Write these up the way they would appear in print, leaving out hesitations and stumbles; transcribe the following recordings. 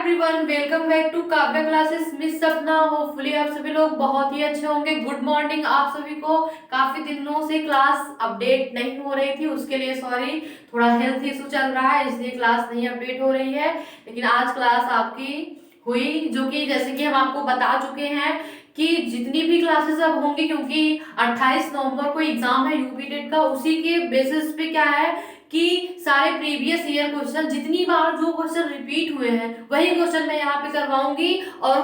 Everyone, welcome back to काव्य classes miss सपना। Hopefully आप सभी लोग बहुत ही अच्छे होंगे। गुड मॉर्निंग आप सभी को। काफी दिनों से क्लास अपडेट नहीं हो रही थी, उसके लिए सॉरी। थोड़ा हेल्थ इशू चल रहा है इसलिए क्लास नहीं अपडेट हो रही है, लेकिन आज क्लास आपकी हुई, जो कि जैसे कि हम आपको बता चुके हैं कि जितनी भी क्लासेस अब होंगी, क्योंकि 28 नवंबर को एग्जाम है यूपी टेट का, उसी के बेसिस पे क्या है कि सारे प्रीवियस ईयर क्वेश्चन, जितनी बार जो क्वेश्चन रिपीट हुए हैं वही क्वेश्चन मैं यहाँ पे करवाऊंगी। और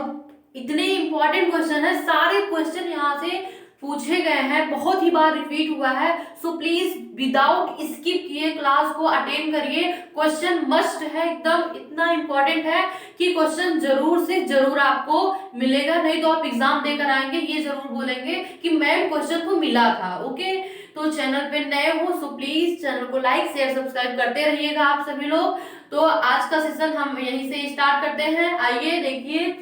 इतने इंपॉर्टेंट क्वेश्चन है, सारे क्वेश्चन यहाँ से पूछे गए हैं, बहुत ही बार रिपीट हुआ है। सो प्लीज विदाउट स्किप किए क्लास को अटेंड करिए। क्वेश्चन मस्ट है, एकदम इतना इंपॉर्टेंट है कि क्वेश्चन जरूर से जरूर आपको मिलेगा, नहीं तो आप एग्जाम देकर आएंगे ये जरूर बोलेंगे कि मैम क्वेश्चन तो मिला था। ओके, तो चैनल पे नए हो सो प्लीज चैनल को लाइक शेयर सब्सक्राइब करते रहिएगा आप सभी लोग। तो आज का सेशन हम यहीं से स्टार्ट करते हैं। आइए देखिए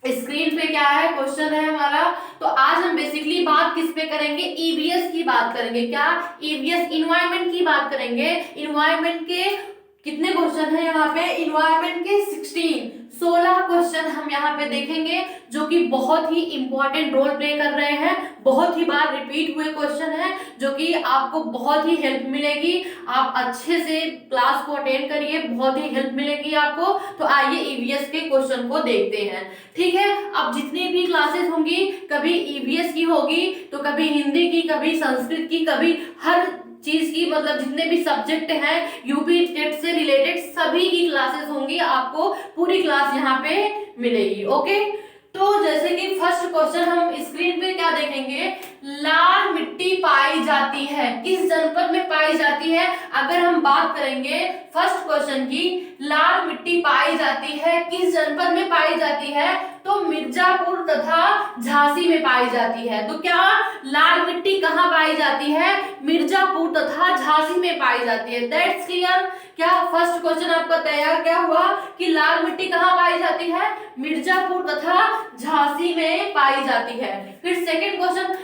स्क्रीन पे क्या है, क्वेश्चन है हमारा। तो आज हम बेसिकली बात किस पे करेंगे, ईवीएस की बात करेंगे। क्या? ईवीएस, इन्वायरमेंट की बात करेंगे। इन्वायरमेंट के कितने क्वेश्चन है यहाँ पे? इन्वायरमेंट के 16 क्वेश्चन हम यहाँ पे देखेंगे, जो कि बहुत ही इंपॉर्टेंट रोल प्ले कर रहे हैं, बहुत ही बार रिपीट हुए क्वेश्चन है, जो कि आपको बहुत ही हेल्प मिलेगी। आप अच्छे से क्लास को अटेंड करिए, बहुत ही हेल्प मिलेगी आपको। तो आइए ईवीएस के क्वेश्चन को देखते हैं। ठीक है, अब जितनी भी क्लासेस होंगी, कभी ईवीएस की होगी तो कभी हिंदी की, कभी संस्कृत की, कभी हर चीज की, मतलब जितने भी सब्जेक्ट हैं यूपी टेट से रिलेटेड सभी की क्लासेस होंगी, आपको पूरी क्लास यहाँ पे मिलेगी। ओके, तो जैसे कि फर्स्ट क्वेश्चन हम स्क्रीन पे क्या देखेंगे, लाल मिट्टी पाई जाती है किस जनपद में पाई जाती है? अगर हम बात करेंगे फर्स्ट क्वेश्चन की, लाल मिट्टी पाई जाती है किस जनपद में पाई जाती है, तो मिर्जापुर तथा झांसी में पाई जाती है। तो क्या लाल मिट्टी कहाँ पाई जाती है? मिर्जापुर तथा झांसी में पाई जाती है। That's clear. क्या फर्स्ट क्वेश्चन आपका तैयार क्या हुआ कि लाल मिट्टी कहाँ पाई जाती है? मिर्जापुर तथा झांसी में पाई जाती है। फिर सेकंड क्वेश्चन,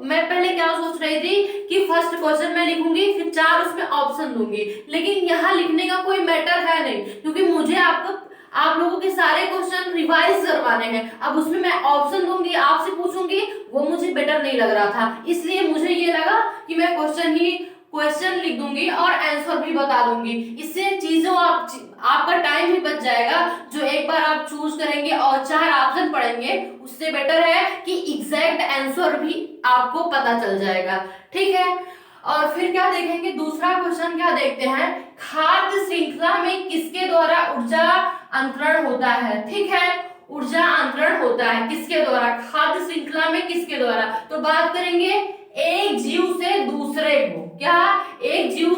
मैं पहले क्या सोच रही थी कि फर्स्ट क्वेश्चन मैं लिखूंगी, फिर 4 उसमें ऑप्शन दूंगी, लेकिन यहाँ लिखने का कोई मैटर है नहीं, क्योंकि मुझे आप लोगों के सारे क्वेश्चन रिवाइज करवाने हैं। अब उसमें मैं ऑप्शन दूंगी, आपसे पूछूंगी, वो मुझे बेटर नहीं लग रहा था, इसलिए मुझे ये लगा कि मैं क्वेश्चन लिख दूंगी और आंसर भी बता दूंगी। इससे चीजों आपका टाइम भी बच जाएगा। जो एक बार आप चूज करेंगे और 4 ऑप्शन पढ़ेंगे, उससे बेटर है कि एग्जैक्ट आंसर भी आपको पता चल जाएगा। ठीक है, और फिर क्या देखेंगे, दूसरा क्वेश्चन क्या देखते हैं, खाद्य श्रृंखला में किसके द्वारा ऊर्जा अंतरण होता है? ठीक है, ऊर्जा अंतरण होता है किसके द्वारा? खाद्य श्रृंखला में किसके द्वारा? तो बात करेंगे एक जीव से दूसरे को। क्या? एक जीव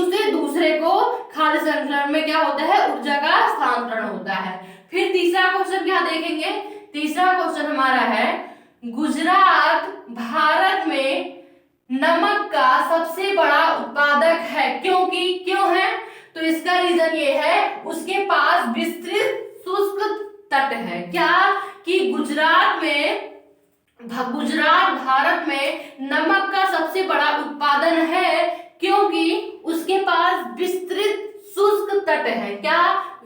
से दूसरे को खाद्य श्रृंखला में क्या होता है? ऊर्जा का स्थानांतरण होता है। फिर तीसरा क्वेश्चन क्या देखेंगे, तीसरा क्वेश्चन हमारा है, गुजरात भारत में नमक का सबसे बड़ा उत्पादक है, क्यों है? तो इसका रीजन ये है, उसके पास विस्तृत शुष्क तट है। क्या? कि गुजरात भारत में नमक का सबसे बड़ा उत्पादन है, क्योंकि उसके पास विस्तृत शुष्क तट है। क्या?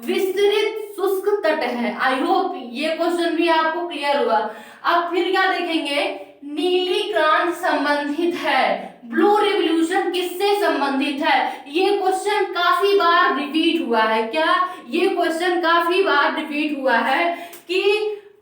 विस्तृत शुष्क तट है। आई होप ये क्वेश्चन भी आपको क्लियर हुआ। अब फिर क्या देखेंगे, नीली क्रांति संबंधित है, ब्लू रिवॉल्यूशन किससे संबंधित है? ये क्वेश्चन काफी बार रिपीट हुआ है। क्या? ये क्वेश्चन काफी बार रिपीट हुआ है कि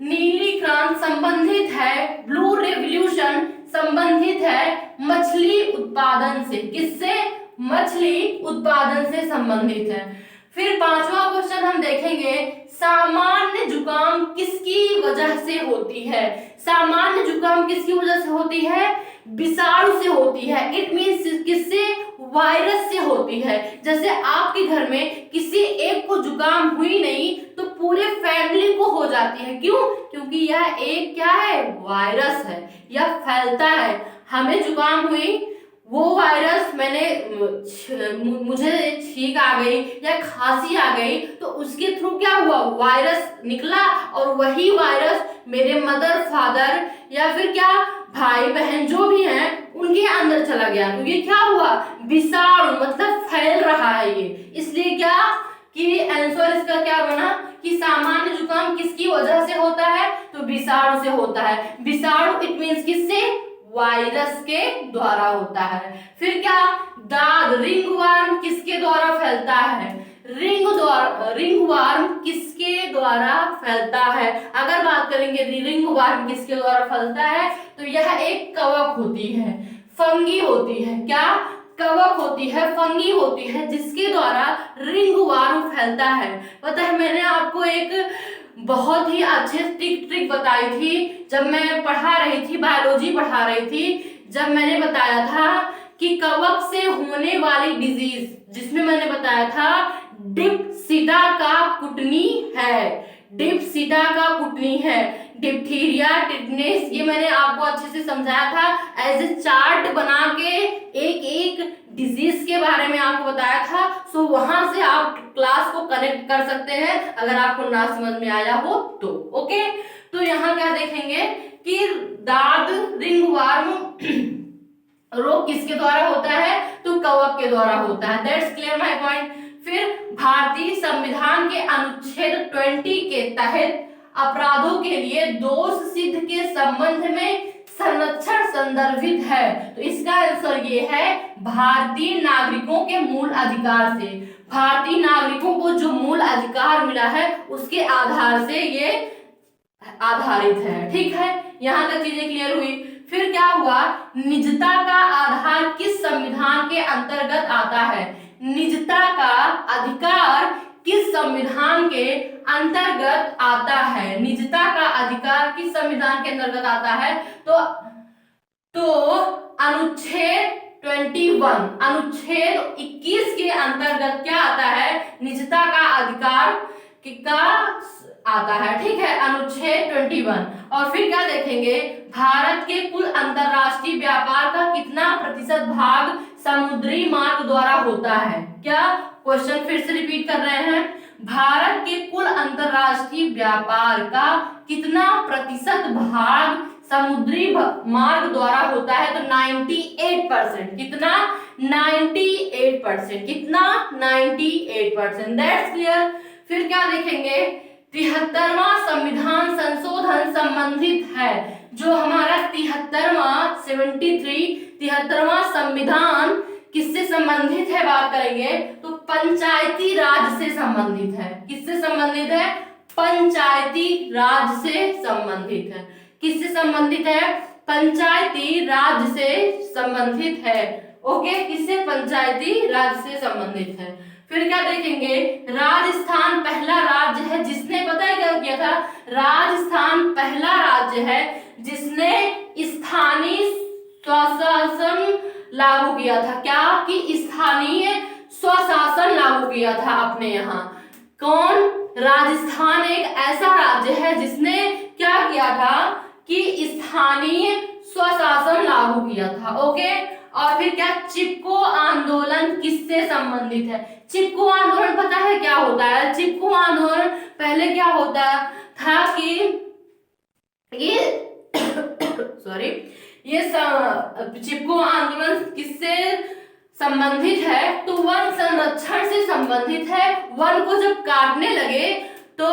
नीली क्रांति संबंधित है, ब्लू रिवॉल्यूशन संबंधित है मछली उत्पादन से। किससे? मछली उत्पादन से संबंधित है। फिर पांचवा क्वेश्चन हम देखेंगे, सामान्य जुकाम किसकी वजह से होती है? सामान्य जुकाम किसकी वजह से होती है? विषाणु से होती है। इट मीन्स किससे? वायरस से होती है। जैसे आपके घर में किसी एक को जुकाम हुई नहीं तो पूरे फैमिली को हो जाती है। क्यों? क्योंकि यह एक क्या है? वायरस है, यह फैलता है। हमें जुकाम हुई, वो वायरस मुझे छींक आ गई या खांसी आ गई, तो उसके थ्रू क्या हुआ? वायरस निकला, और वही वायरस मेरे मदर फादर या फिर क्या भाई बहन जो भी हैं उनके अंदर चला गया। तो ये क्या हुआ? विषाणु, मतलब फैल रहा है ये। इसलिए क्या कि आंसर इसका क्या बना कि सामान्य जुकाम किसकी वजह से होता है, तो विषाणु से होता है। विषाणु इट मींस किससे, वायरस के द्वारा होता है। फिर क्या, दाद रिंगवर्म किसके द्वारा फैलता है, रिंगवर्म किसके द्वारा फैलता है। अगर बात करेंगे रिंगवर्म किसके द्वारा फैलता है, तो यह एक कवक होती है, फंगी होती है। क्या, कवक होती है, फंगी होती है, जिसके द्वारा रिंगवर्म फैलता है। पता है मैंने आपको एक बहुत ही अच्छे ट्रिक बताई थी जब मैं पढ़ा रही थी, बायोलॉजी पढ़ा रही थी, जब मैंने बताया था कि कवक से होने वाली डिजीज, जिसमें मैंने बताया था डिप्सिटा का कुटनी है, डिप्सिटा का कुटनी है, डिप्थीरिया, टिटनेस, ये मैंने आपको अच्छे से समझाया था। एज ए चार्ट बना के एक एक डिजीज के बारे में आपको बताया था। सो वहां से आप क्लास को कनेक्ट कर सकते हैं अगर आपको ना समझ में आया हो तो। ओके, तो यहाँ क्या देखेंगे कि दाद रिंगवर्म रोग किसके द्वारा होता है, तो कवक के द्वारा होता है। That's clear my point. फिर भारतीय संविधान के अनुच्छेद 20 के तहत अपराधों के लिए दोष सिद्ध के संबंध में संरक्षण संदर्भित है। तो इसका आंसर ये है, भारतीय नागरिकों के मूल अधिकार से, भारतीय नागरिकों को जो मूल अधिकार मिला है उसके आधार से ये आधारित है। ठीक है, यहाँ तक चीजें क्लियर हुई। फिर क्या हुआ, निजता का आधार किस संविधान के अंतर्गत आता है, निजता का अधिकार किस संविधान के अंतर्गत आता है, निजता का अधिकार किस संविधान के अंतर्गत आता है, तो अनुच्छेद 21, अनुच्छेद 21 के अंतर्गत क्या आता है, निजता का अधिकार का आता है। ठीक है, अनुच्छेद 21। और फिर क्या देखेंगे, भारत के कुल अंतरराष्ट्रीय व्यापार का कितना प्रतिशत भाग समुद्री मार्ग द्वारा होता है। क्या, क्वेश्चन फिर से रिपीट कर रहे हैं, भारत के कुल अंतरराष्ट्रीय व्यापार का कितना प्रतिशत भाग समुद्री मार्ग द्वारा होता है, तो 98%। कितना, 98%। कितना, 98%। That's clear. फिर क्या देखेंगे, 73वां संविधान संशोधन संबंधित है, जो हमारा 73वां संविधान किससे संबंधित है, बात करेंगे तो पंचायती राज से संबंधित है। किससे संबंधित है, पंचायती राज से संबंधित है। किससे संबंधित है, पंचायती राज से संबंधित है। ओके, किससे, पंचायती राज से संबंधित है। फिर क्या देखेंगे, राजस्थान पहला राज्य है जिसने, पता है क्या किया था, राजस्थान पहला राज्य है जिसने स्थानीय स्वशासन लागू किया था। क्या, कि स्थानीय स्वशासन लागू किया था अपने यहाँ। कौन, राजस्थान एक ऐसा राज्य है जिसने क्या किया था कि स्थानीय स्वशासन लागू किया था। ओके, और फिर क्या, चिपको आंदोलन किससे संबंधित है, चिपको आंदोलन पता है क्या होता है, चिपको आंदोलन पहले क्या होता था कि ये सॉरी ये चिपको आंदोलन किससे संबंधित है, तो वन संरक्षण से संबंधित है। वन को जब काटने लगे तो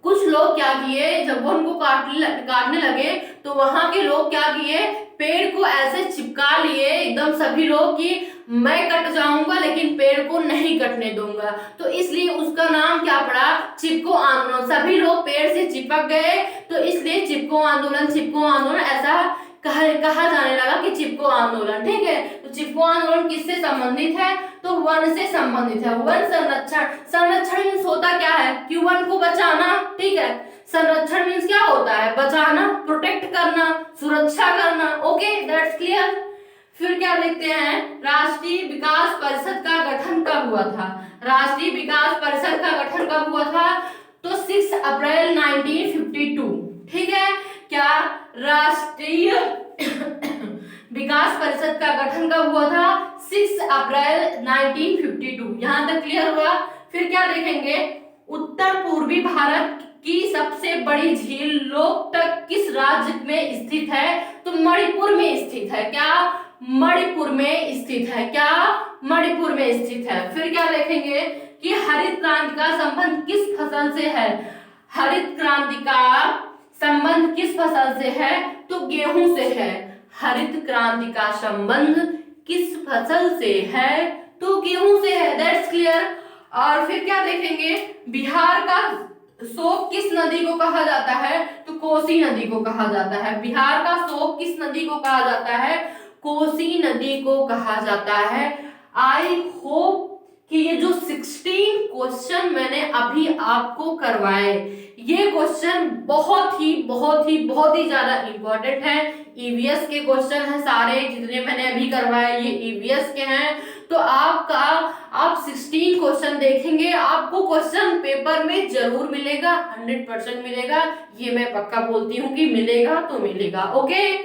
कुछ लोग क्या किए, जब वन को काटने लगे तो वहां के लोग क्या किए, पेड़ को ऐसे चिपका लिए एकदम सभी लोग कि मैं कट जाऊंगा लेकिन पेड़ को नहीं कटने दूंगा। तो इसलिए उसका नाम क्या पड़ा, चिपको आंदोलन। सभी लोग पेड़ से चिपक गए तो इसलिए चिपको आंदोलन ऐसा कहा जाने लगा कि चिपको आंदोलन। ठीक है, तो चिपको आंदोलन किससे संबंधित है, तो वन से संबंधित है। वन संरक्षण मीन्स होता क्या है कि वन को बचाना। ठीक है, संरक्षण मीन्स क्या होता है, बचाना, प्रोटेक्ट करना, सुरक्षा करना। Okay, that's clear. फिर क्या देखते हैं, राष्ट्रीय विकास परिषद का गठन कब हुआ था, राष्ट्रीय विकास परिषद का गठन कब हुआ था, तो 6 अप्रैल 1952। ठीक है, क्या, राष्ट्रीय विकास परिषद का गठन कब हुआ था, 6 अप्रैल 1952। यहां तक क्लियर हुआ। फिर क्या देखेंगे, उत्तर पूर्वी भारत की सबसे बड़ी झील लोकटक किस राज्य में स्थित है, तो मणिपुर में स्थित है। क्या, मणिपुर में स्थित है। क्या? मणिपुर में स्थित है। फिर क्या देखेंगे कि हरित क्रांति का संबंध किस फसल से है? हरित क्रांति का संबंध किस फसल से है? तो गेहूं से है। हरित क्रांति का संबंध किस फसल से है? तो गेहूं से है। That's clear. और फिर क्या देखेंगे, बिहार का शोक किस नदी को कहा जाता है? तो कोसी नदी को कहा जाता है। बिहार का शोक किस नदी को कहा जाता है? कोसी नदी को कहा जाता है। आई होप कि ये जो 16 क्वेश्चन मैंने अभी आपको करवाए, ये क्वेश्चन बहुत ही ज्यादा इंपॉर्टेंट है। ईवीएस के क्वेश्चन है सारे, जितने मैंने अभी करवाए ये ईवीएस के हैं। तो आप 16 क्वेश्चन देखेंगे, आपको क्वेश्चन पेपर में जरूर मिलेगा, 100% मिलेगा। ये मैं पक्का बोलती हूँ कि मिलेगा तो मिलेगा। ओके,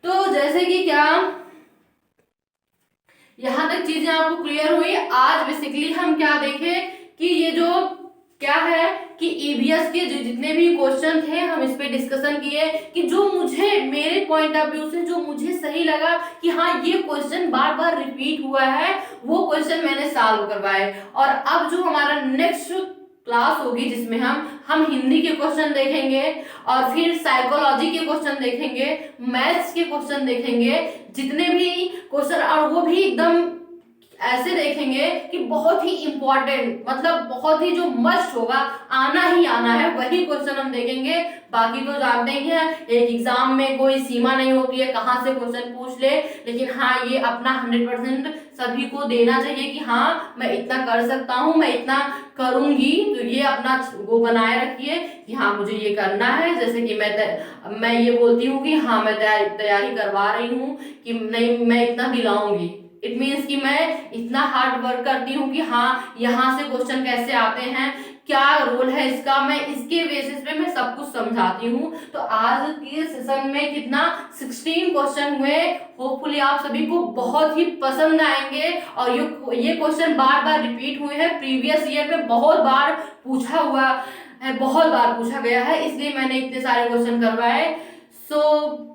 तो जैसे कि क्या यहां तक चीजें आपको क्लियर हुई। आज बेसिकली हम क्या देखें कि ये जो क्या है कि ईवीएस के जो जितने भी क्वेश्चन थे हम इस पे डिस्कशन किए कि जो मुझे मेरे पॉइंट ऑफ व्यू से जो मुझे सही लगा कि हाँ ये क्वेश्चन बार बार रिपीट हुआ है, वो क्वेश्चन मैंने सॉल्व करवाए। और अब जो हमारा नेक्स्ट क्लास होगी जिसमें हम हिंदी के क्वेश्चन देखेंगे और फिर साइकोलॉजी के क्वेश्चन देखेंगे, मैथ्स के क्वेश्चन देखेंगे, जितने भी क्वेश्चन, और वो भी एकदम ऐसे देखेंगे कि बहुत ही इंपॉर्टेंट, मतलब बहुत ही जो मस्ट होगा, आना ही आना है, वही क्वेश्चन हम देखेंगे। बाकी तो जानते ही हैं एक एग्जाम में कोई सीमा नहीं होती है कहाँ से क्वेश्चन पूछ ले, लेकिन हाँ ये अपना 100% सभी को देना चाहिए कि हाँ मैं इतना कर सकता हूँ, मैं इतना करूंगी। तो ये अपना वो बनाए रखिए कि हाँ मुझे ये करना है। जैसे कि मैं ये बोलती हूँ कि हाँ मैं तैयारी करवा रही हूँ कि नहीं मैं इतना दिलाऊंगी। इट मीन्स कि मैं इतना हार्ड वर्क करती हूँ कि हाँ यहाँ से क्वेश्चन कैसे आते हैं, क्या रोल है इसका, मैं इसके बेसिस पे मैं सब कुछ समझाती हूँ। तो आज के सेशन में कितना 16 क्वेश्चन हुए, होपफुली आप सभी को बहुत ही पसंद आएंगे। और ये क्वेश्चन बार बार रिपीट हुए हैं, प्रीवियस ईयर में बहुत बार पूछा हुआ है, बहुत बार पूछा गया है, इसलिए मैंने इतने सारे क्वेश्चन करवाए। सो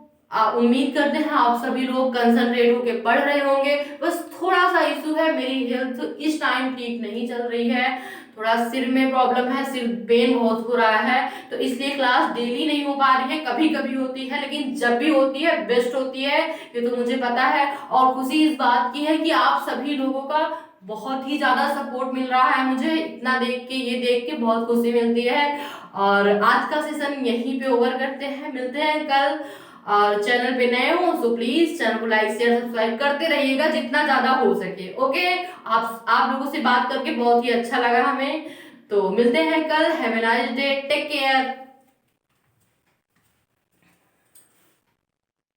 उम्मीद करते हैं आप सभी लोग कंसंट्रेट होके पढ़ रहे होंगे। बस थोड़ा सा इशू है, मेरी हेल्थ इस टाइम ठीक नहीं चल रही है, थोड़ा सिर में प्रॉब्लम है, सिर पेन बहुत हो रहा है, तो इसलिए क्लास डेली नहीं हो पा रही है, कभी कभी होती है, लेकिन जब भी होती है बेस्ट होती है, ये तो मुझे पता है। और खुशी इस बात की है कि आप सभी लोगों का बहुत ही ज्यादा सपोर्ट मिल रहा है मुझे, इतना देख के, ये देख के बहुत खुशी मिलती है। और आज का सेशन यहीं पे ओवर करते हैं, मिलते हैं कल। और चैनल पे नए हो तो प्लीज चैनल को लाइक शेयर सब्सक्राइब करते रहिएगा जितना ज्यादा हो सके। ओके, आप लोगों से बात करके बहुत ही अच्छा लगा हमें। तो मिलते हैं कल। Have a nice day, take care.